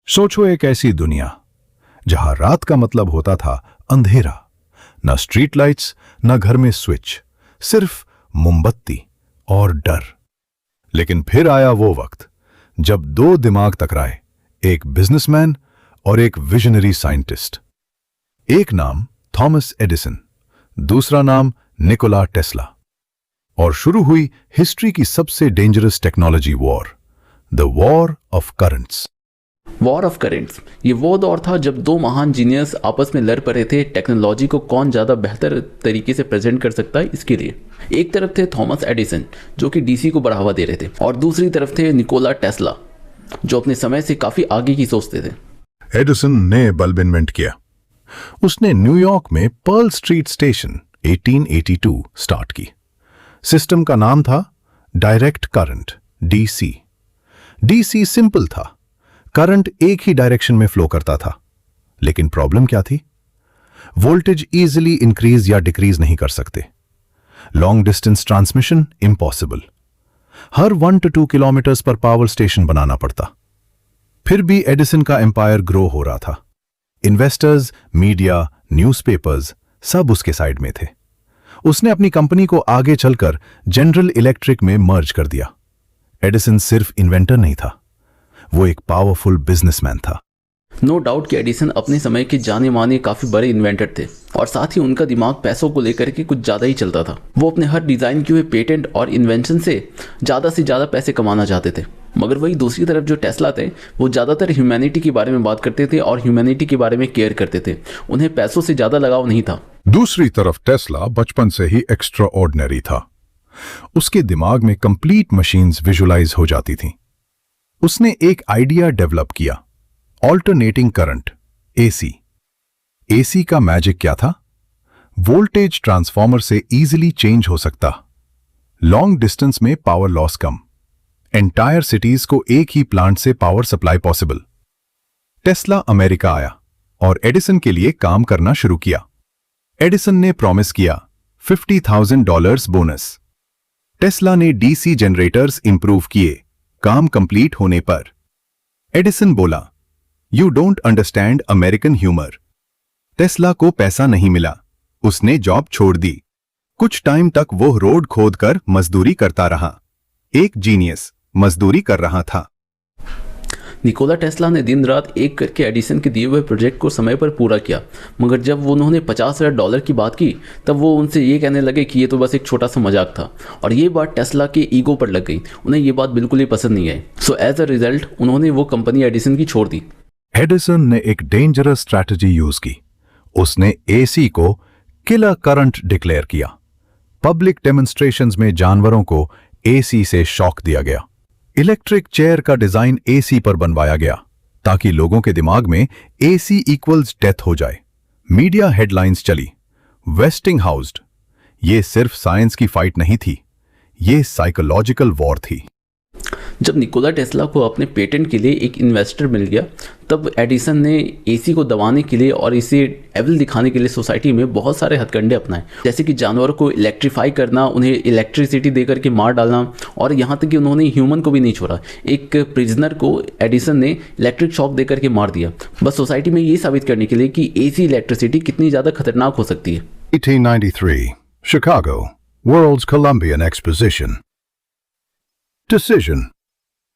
सोचो एक ऐसी दुनिया जहां रात का मतलब होता था अंधेरा, न स्ट्रीट लाइट्स, न घर में स्विच, सिर्फ मोमबत्ती और डर। लेकिन फिर आया वो वक्त जब दो दिमाग टकराए, एक बिजनेसमैन और एक विजनरी साइंटिस्ट। एक नाम थॉमस एडिसन, दूसरा नाम निकोला टेस्ला। और शुरू हुई हिस्ट्री की सबसे dangerous technology war, the war of currents. War of currents, ये वो दौर था जब दो महान जीनियस आपस में लड़ पड़े थे टेक्नोलॉजी को कौन ज़्यादा बेहतर तरीके से प्रेजेंट कर सकता है इसके लिए। एक तरफ थे थॉमस एडिसन जो कि डीसी को बढ़ावा दे रहे थे, और दूसरी तरफ थे निकोला टेस्ला जो अपने समय से काफ़ी आगे की सोचते थे। एडिसन ने बल्ब इन्वेंट किया। उसने न्यूयॉर्क में पर्ल स्ट्रीट स्टेशन 1882 स्टार्ट की। सिस्टम का नाम था direct current, DC. DC simple था, करंट एक ही डायरेक्शन में फ्लो करता था। लेकिन प्रॉब्लम क्या थी? वोल्टेज इजीली इंक्रीज या डिक्रीज नहीं कर सकते। Long distance transmission impossible. Her 1 to 2 kilometres पर पावर स्टेशन बनाना पड़ता। फिर भी एडिसन का एम्पायर ग्रो हो रहा था। इन्वेस्टर्स, मीडिया, न्यूज़पेपर्स सब उसके साइड में थे। उसने अपनी कंपनी को आगे चलकर जनरल इलेक्ट्रिक में मर्ज कर दिया। एडिसन सिर्फ इन्वेंटर नहीं था, वो एक पावरफुल बिजनेसमैन था। नो डाउट कि एडिसन अपने समय के जाने माने काफ़ी बड़े इन्वेंटर थे, और साथ ही उनका दिमाग पैसों को लेकर के कुछ ज़्यादा ही चलता था। वो अपने हर डिज़ाइन किए हुए पेटेंट और इन्वेंशन से ज़्यादा पैसे कमाना चाहते थे। मगर वही दूसरी तरफ जो टेस्ला थे, वो ज़्यादातर ह्यूमैनिटी के बारे में बात करते थे और ह्यूमैनिटी के बारे में केयर करते थे। उन्हें पैसों से ज़्यादा लगाव नहीं था। दूसरी तरफ टेस्ला बचपन से ही एक्स्ट्रा ऑर्डिनरी था। उसके दिमाग में कंप्लीट मशीन्स विजुलाइज हो जाती थीं। उसने एक आइडिया डेवलप किया, ऑल्टरनेटिंग करंट, एसी। एसी का मैजिक क्या था? वोल्टेज ट्रांसफॉर्मर से इजीली चेंज हो सकता, लॉन्ग डिस्टेंस में पावर लॉस कम, एंटायर सिटीज को एक ही प्लांट से power supply possible. Tesla America आया और एडिसन के लिए काम करना शुरू किया। एडिसन ने प्रॉमिस किया $50,000 बोनस। टेस्ला ने डीसी जनरेटर्स इंप्रूव किए काम कंप्लीट होने पर। एडिसन बोला, you don't understand American humour. Tesla को पैसा नहीं मिला, उसने जॉब छोड़ दी। कुछ टाइम तक वो रोड खोदकर मजदूरी करता रहा। एक जीनियस मजदूरी कर रहा था। निकोला टेस्ला ने दिन रात एक करके एडिसन के दिए हुए प्रोजेक्ट को समय पर पूरा किया, मगर जब उन्होंने $50,000 की बात की तब वो उनसे ये कहने लगे कि ये तो बस एक छोटा सा मजाक था। और ये बात टेस्ला के ईगो पर लग गई, उन्हें ये बात बिल्कुल ही पसंद नहीं आई। सो एज अ रिजल्ट उन्होंने वो कंपनी एडिसन की छोड़ दी। एडिसन ने एक डेंजरस स्ट्रैटेजी यूज की। उसने एसी को किलर करंट डिक्लेयर किया। पब्लिक डेमोन्स्ट्रेशंस में जानवरों को एसी से शॉक दिया गया। इलेक्ट्रिक चेयर का डिजाइन एसी पर बनवाया गया ताकि लोगों के दिमाग में एसी इक्वल्स डेथ हो जाए। मीडिया हेडलाइंस चली, वेस्टिंग हाउस्ड। ये सिर्फ साइंस की फाइट नहीं थी, ये साइकोलॉजिकल वॉर थी। जब निकोला टेस्ला को अपने पेटेंट के लिए एक इन्वेस्टर मिल गया, तब एडिसन ने एसी को दबाने के लिए और इसे एविल दिखाने के लिए सोसाइटी में बहुत सारे हथकंडे अपनाए, जैसे कि जानवरों को इलेक्ट्रीफाई करना, उन्हें इलेक्ट्रिसिटी देकर के मार डालना, और यहाँ तक कि उन्होंने ह्यूमन को भी नहीं छोड़ा। एक प्रिजनर को एडिसन ने इलेक्ट्रिक शॉक देकर के मार दिया, बस सोसाइटी में ये साबित करने के लिए कि एसी इलेक्ट्रिसिटी कितनी ज़्यादा खतरनाक हो सकती है। 1893, Chicago, World's Columbian Exposition। Decision,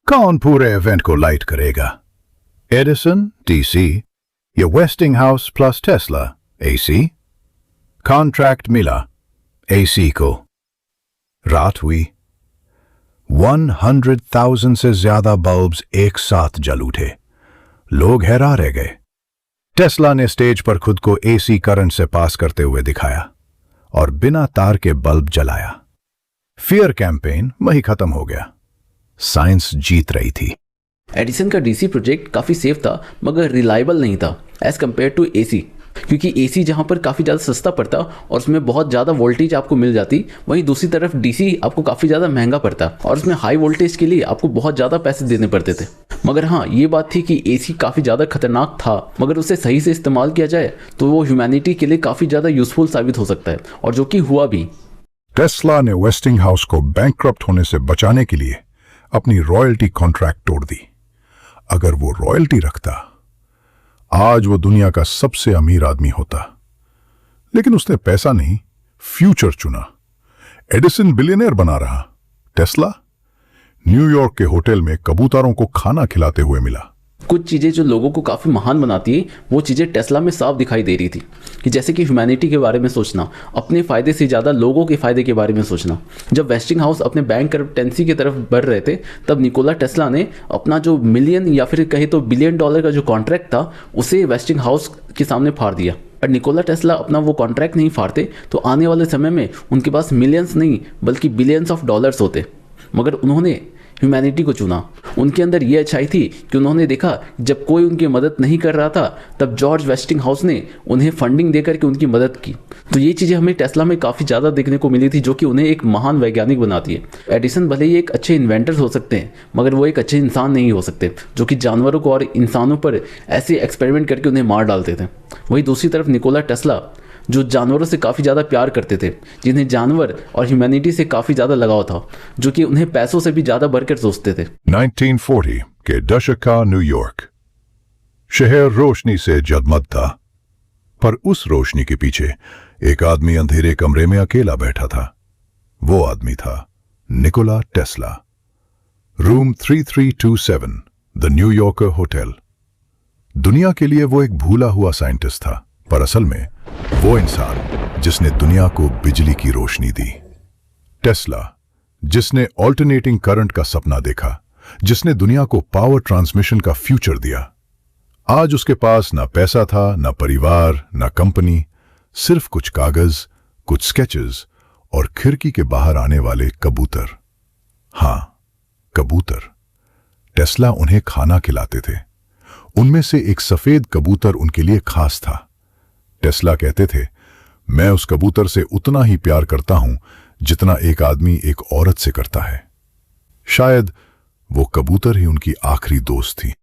कौन पूरे इवेंट को लाइट करेगा? एडिसन, डीसी, या Westinghouse plus Tesla, AC? Contract मिला एसी को। रात हुई, 100,000 से ज्यादा बल्ब्स एक साथ जल उठे। लोग हैरान रह गए। टेस्ला ने स्टेज पर खुद को एसी करंट से पास करते हुए दिखाया और बिना तार के बल्ब जलाया। फियर कैंपेन वही खत्म हो गया। साइंस जीत रही थी। एडिसन का डीसी प्रोजेक्ट काफ़ी सेफ था, मगर रिलायबल नहीं था एज कम्पेयर टू एसी, क्योंकि एसी जहाँ पर काफ़ी ज़्यादा सस्ता पड़ता और उसमें बहुत ज़्यादा वोल्टेज आपको मिल जाती, वहीं दूसरी तरफ डीसी आपको काफ़ी ज़्यादा महंगा पड़ता और उसमें हाई वोल्टेज के लिए आपको बहुत ज़्यादा पैसे देने पड़ते थे। मगर हाँ, ये बात थी कि एसी काफ़ी ज़्यादा खतरनाक था, मगर उसे सही से इस्तेमाल किया जाए तो वो ह्यूमैनिटी के लिए काफ़ी ज़्यादा यूजफुल साबित हो सकता है, और जो कि हुआ भी। टेस्ला ने वेस्टिंगहाउस को बैंकक्रप्ट होने से बचाने के लिए अपनी रॉयल्टी कॉन्ट्रैक्ट तोड़ दी। अगर वो रॉयल्टी रखता, आज वो दुनिया का सबसे अमीर आदमी होता। लेकिन उसने पैसा नहीं, फ्यूचर चुना। एडिसन बिलियनर बना रहा। टेस्ला न्यूयॉर्क के होटल में कबूतरों को खाना खिलाते हुए मिला। कुछ चीज़ें जो लोगों को काफ़ी महान बनाती है वो चीज़ें टेस्ला में साफ दिखाई दे रही थी, कि जैसे कि ह्यूमैनिटी के बारे में सोचना, अपने फ़ायदे से ज़्यादा लोगों के फ़ायदे के बारे में सोचना। जब वेस्टिंगहाउस अपने बैंक करप्टेंसी की तरफ बढ़ रहे थे, तब निकोला टेस्ला ने अपना जो मिलियन या फिर कहे तो बिलियन डॉलर का जो कॉन्ट्रैक्ट था उसे वेस्टिंगहाउस के सामने फाड़ दिया। और निकोला टेस्ला अपना वो कॉन्ट्रैक्ट नहीं फाड़ते तो आने वाले समय में उनके पास मिलियंस नहीं बल्कि बिलियंस ऑफ डॉलर्स होते। मगर उन्होंने ह्यूमैनिटी को चुना। उनके अंदर ये अच्छाई थी कि उन्होंने देखा जब कोई उनकी मदद नहीं कर रहा था तब जॉर्ज वेस्टिंगहाउस ने उन्हें फंडिंग देकर के उनकी मदद की। तो ये चीज़ें हमें टेस्ला में काफ़ी ज़्यादा देखने को मिली थी, जो कि उन्हें एक महान वैज्ञानिक बनाती है। एडिसन भले ही एक अच्छे इन्वेंटर हो सकते हैं, मगर वो एक अच्छे इंसान नहीं हो सकते जो कि जानवरों को और इंसानों पर ऐसे एक्सपेरिमेंट करके उन्हें मार डालते थे। वहीं दूसरी तरफ निकोला टेस्ला जो जानवरों से काफ़ी ज़्यादा प्यार करते थे, जिन्हें जानवर और ह्यूमैनिटी से काफ़ी ज़्यादा लगाव था, जो कि उन्हें पैसों से भी ज़्यादा बढ़कर सोचते थे। 1940 के दशक का न्यूयॉर्क शहर रोशनी से जगमग था, पर उस रोशनी के पीछे एक आदमी अंधेरे कमरे में अकेला बैठा था। वो आदमी था Nikola Tesla. Room 3327 the New Yorker hotel. दुनिया के लिए वो एक भूला हुआ साइंटिस्ट था, पर असल में वो इंसान जिसने दुनिया को बिजली की रोशनी दी। टेस्ला जिसने ऑल्टरनेटिंग करंट का सपना देखा, जिसने दुनिया को पावर ट्रांसमिशन का फ्यूचर दिया। आज उसके पास ना पैसा था, ना परिवार, ना कंपनी, सिर्फ कुछ कागज, कुछ स्केचेस और खिड़की के बाहर आने वाले कबूतर। हां, कबूतर। टेस्ला उन्हें खाना खिलाते थे। उनमें से एक सफेद कबूतर उनके लिए खास था। टेस्ला कहते थे, मैं उस कबूतर से उतना ही प्यार करता हूं जितना एक आदमी एक औरत से करता है। शायद वो कबूतर ही उनकी आखिरी दोस्त थी।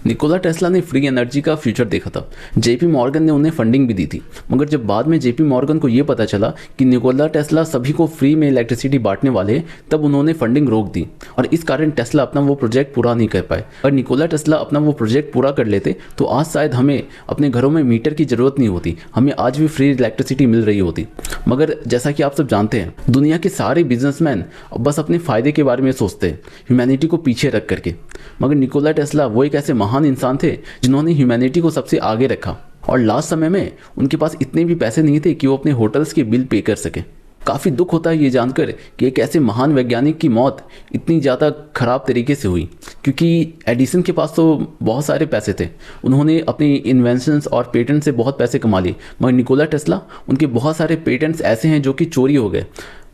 निकोला टेस्ला ने फ्री एनर्जी का फ्यूचर देखा था। जेपी मॉर्गन ने उन्हें फंडिंग भी दी थी, मगर जब बाद में जेपी मॉर्गन को यह पता चला कि निकोला टेस्ला सभी को फ्री में इलेक्ट्रिसिटी बांटने वाले हैं, तब उन्होंने फंडिंग रोक दी और इस कारण टेस्ला अपना वो प्रोजेक्ट पूरा नहीं कर पाए। अगर निकोला टेस्ला अपना वो प्रोजेक्ट पूरा कर लेते तो आज शायद हमें अपने घरों में मीटर की जरूरत नहीं होती, हमें आज भी फ्री इलेक्ट्रिसिटी मिल रही होती। मगर जैसा कि आप सब जानते हैं, दुनिया के सारे बिजनेसमैन बस अपने फायदे के बारे में सोचते हैं, ह्यूमैनिटी को पीछे रख करके। मगर निकोला टेस्ला वो एक ऐसे महान इंसान थे जिन्होंने ह्यूमैनिटी को सबसे आगे रखा, और लास्ट समय में उनके पास इतने भी पैसे नहीं थे कि वो अपने होटल्स के बिल पे कर सके। काफ़ी दुख होता है ये जानकर कि एक ऐसे महान वैज्ञानिक की मौत इतनी ज़्यादा खराब तरीके से हुई, क्योंकि एडिसन के पास तो बहुत सारे पैसे थे, उन्होंने अपनी इन्वेंशंस और पेटेंट से बहुत पैसे कमा लिए। मगर निकोला टेस्ला, उनके बहुत सारे पेटेंट्स ऐसे हैं जो कि चोरी हो गए।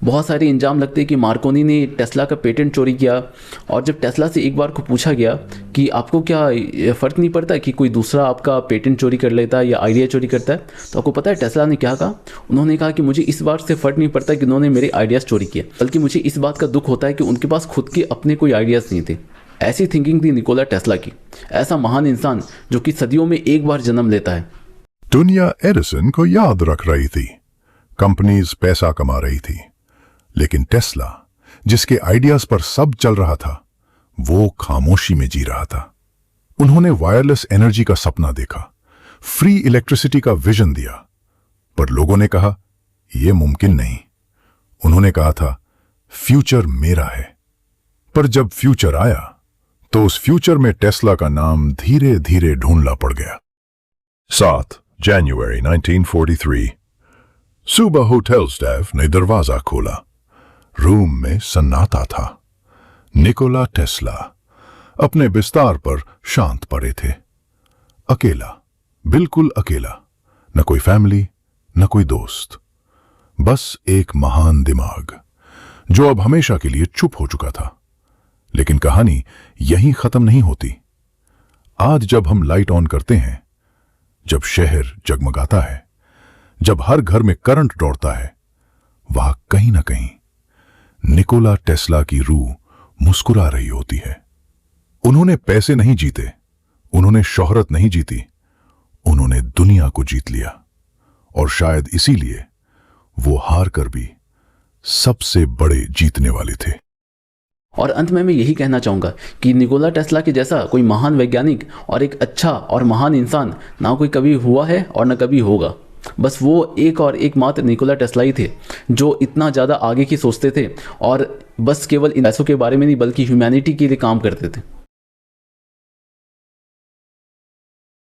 बहुत सारे इंजाम लगते हैं कि मार्कोनी ने टेस्ला का पेटेंट चोरी किया, और जब टेस्ला से एक बार को पूछा गया कि आपको क्या फ़र्क नहीं पड़ता कि कोई दूसरा आपका पेटेंट चोरी कर लेता है या आइडिया चोरी करता है, तो आपको पता है टेस्ला ने क्या कहा? उन्होंने कहा कि मुझे इस बात से फ़र्क नहीं पड़ता कि उन्होंने मेरे आइडियाज़ चोरी किए, बल्कि मुझे इस बात का दुख होता है कि उनके पास खुद के अपने कोई आइडियाज़ नहीं थे। ऐसी थिंकिंग थी निकोला टेस्ला की। ऐसा महान इंसान जो कि सदियों में एक बार जन्म लेता है। दुनिया एडिसन को याद रख रही थी, कंपनीज पैसा कमा रही थी, लेकिन टेस्ला जिसके आइडियाज पर सब चल रहा था, वो खामोशी में जी रहा था। उन्होंने वायरलेस एनर्जी का सपना देखा, फ्री इलेक्ट्रिसिटी का विजन दिया, पर लोगों ने कहा यह मुमकिन नहीं। उन्होंने कहा था फ्यूचर मेरा है। पर जब फ्यूचर आया तो उस फ्यूचर में टेस्ला का नाम धीरे धीरे ढूंढना पड़ गया। 7 जनवरी 1943 सुबह होटल स्टाफ ने दरवाजा खोला। रूम में सन्नाटा था। निकोला टेस्ला अपने बिस्तार पर शांत पड़े थे, अकेला, बिल्कुल अकेला। न कोई फैमिली, न कोई दोस्त, बस एक महान दिमाग जो अब हमेशा के लिए चुप हो चुका था। लेकिन कहानी यहीं खत्म नहीं होती। आज जब हम लाइट ऑन करते हैं, जब शहर जगमगाता है, जब हर घर में करंट दौड़ता है, वहां कहीं ना कहीं निकोला टेस्ला की रूह मुस्कुरा रही होती है। उन्होंने पैसे नहीं जीते, उन्होंने शोहरत नहीं जीती, उन्होंने दुनिया को जीत लिया। और शायद इसीलिए वो हार कर भी सबसे बड़े जीतने वाले थे। और अंत में मैं यही कहना चाहूँगा कि निकोला टेस्ला के जैसा कोई महान वैज्ञानिक और एक अच्छा और महान इंसान ना कोई कभी हुआ है और ना कभी होगा। बस वो एक और एकमात्र निकोला टेस्ला ही थे जो इतना ज़्यादा आगे की सोचते थे और बस केवल इन पैसों के बारे में नहीं बल्कि ह्यूमैनिटी के लिए काम करते थे।